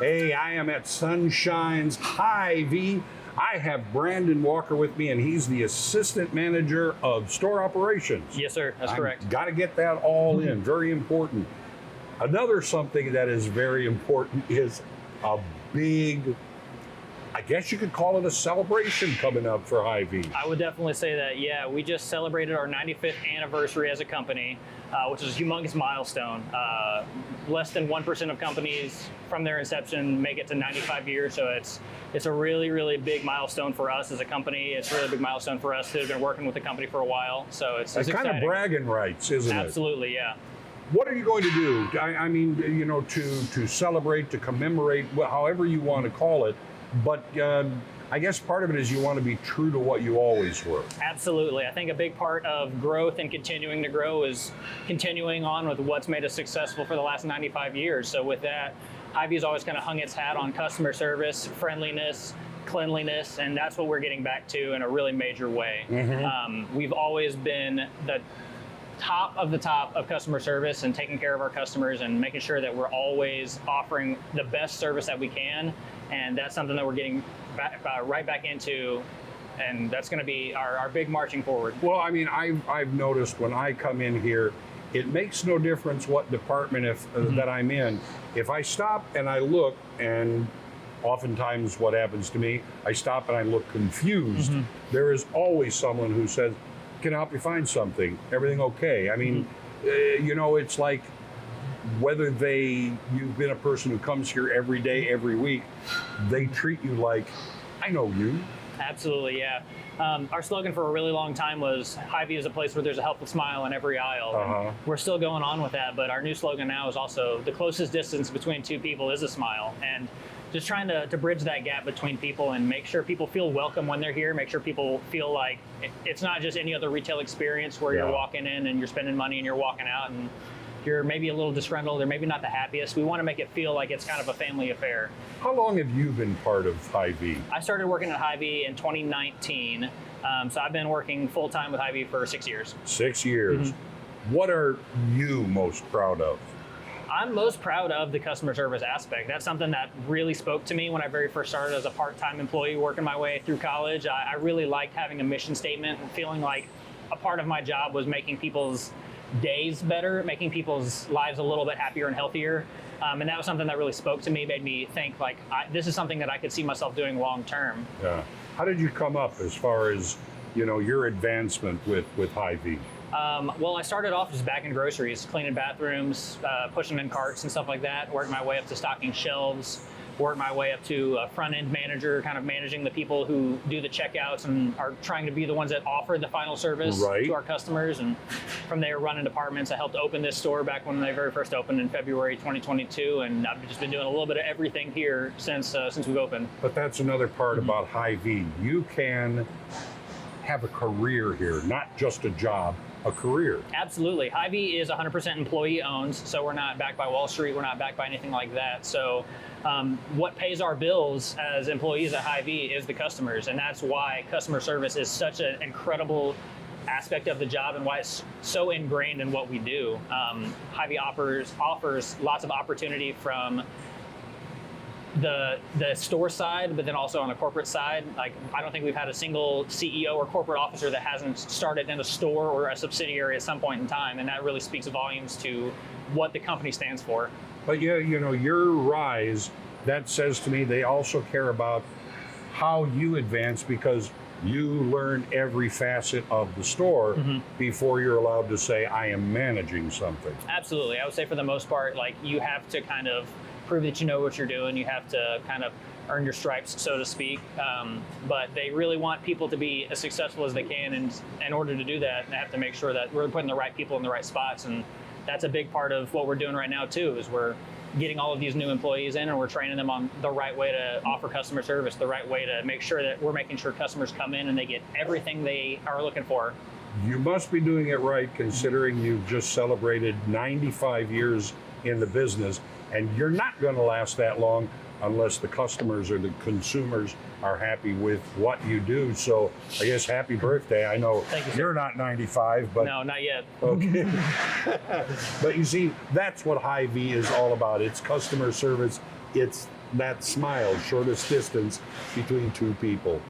Hey, I am at Sunshine's Hy-Vee. I have Brandon Walker with me, and he's the assistant manager of store operations. Yes, sir. That's correct. Got to get that all in. Very important. Another something that is very important is a big, I guess you could call it a celebration coming up for Hy-Vee. I would definitely say that, yeah. We just celebrated our 95th anniversary as a company, which is a humongous milestone. Less than 1% of companies from their inception make it to 95 years, so it's a really, really big milestone for us as a company. It's a really big milestone for us who have been working with the company for a while, so it's kind exciting. of bragging rights, isn't it? Absolutely, yeah. What are you going to do? I mean, you know, to celebrate, to commemorate, however you want to call it, but I guess part of it is you want to be true to what you always were. Absolutely. I think a big part of growth and continuing to grow is continuing on with what's made us successful for the last 95 years. So with that, Hy-Vee's always kind of hung its hat on customer service, friendliness, cleanliness, and that's what we're getting back to in a really major way. Mm-hmm. We've always been the top of customer service and taking care of our customers and making sure that we're always offering the best service that we can, and that's something that we're getting right back into, and that's going to be our big marching forward. Well, I mean, I've noticed when I come in here, it makes no difference what department that I'm in. If I stop and I look, and oftentimes what happens to me, I stop and I look confused, there is always someone who says, "Can I help you find something? Everything okay?" I mean, you know, it's like whether you've been a person who comes here every day, every week, they treat you like, "I know you." Absolutely, yeah. Our slogan for a really long time was Hy-Vee is a place where there's a helpful smile in every aisle. We're still going on with that, but our new slogan now is also the closest distance between two people is a smile. And just trying to bridge that gap between people and make sure people feel welcome when they're here, make sure people feel like it's not just any other retail experience where you're walking in and you're spending money and you're walking out and you're maybe a little disgruntled or maybe not the happiest. We want to make it feel like it's kind of a family affair. How long have you been part of Hy-Vee? I started working at Hy-Vee in 2019, so I've been working full-time with Hy-Vee for 6 years. 6 years. What are you most proud of? I'm most proud of the customer service aspect. That's something that really spoke to me when I very first started as a part-time employee working my way through college. I really liked having a mission statement and feeling like a part of my job was making people's days better, making people's lives a little bit happier and healthier. And that was something that really spoke to me, made me think like, this is something that I could see myself doing long term. Yeah. How did you come up as far as, you know, your advancement with Hy-Vee? Well, I started off just back in groceries, cleaning bathrooms, pushing in carts and stuff like that, worked my way up to stocking shelves, worked my way up to a front-end manager, kind of managing the people who do the checkouts and are trying to be the ones that offer the final service to our customers. And from there, running departments. I helped open this store back when they very first opened in February 2022, and I've just been doing a little bit of everything here since we've opened. But that's another part about Hy-Vee. You can have a career here, not just a job, a career. Absolutely. Hy-Vee is 100% employee owned, so we're not backed by Wall Street, we're not backed by anything like that. So what pays our bills as employees at Hy-Vee is the customers, and that's why customer service is such an incredible aspect of the job and why it's so ingrained in what we do. Hy-Vee offers lots of opportunity from the store side, but then also on the corporate side. Like, I don't think we've had a single CEO or corporate officer that hasn't started in a store or a subsidiary at some point in time, and that really speaks volumes to what the company stands for. But yeah, you know, your rise, that says to me they also care about how you advance, because you learn every facet of the store before you're allowed to say, I am managing something. Absolutely. I would say for the most part, like, you have to kind of prove that you know what you're doing. You have to kind of earn your stripes, so to speak. But they really want people to be as successful as they can, and in order to do that, they have to make sure that we're putting the right people in the right spots. And that's a big part of what we're doing right now too, is we're getting all of these new employees in and we're training them on the right way to offer customer service, the right way to make sure that we're making sure customers come in and they get everything they are looking for. You must be doing it right, considering you've just celebrated 95 years in the business, and you're not going to last that long unless the customers or the consumers are happy with what you do. So I guess happy birthday. I know you're not 95, but... No, not yet. Okay. But you see, that's what Hy-Vee is all about. It's customer service. It's that smile, shortest distance between two people.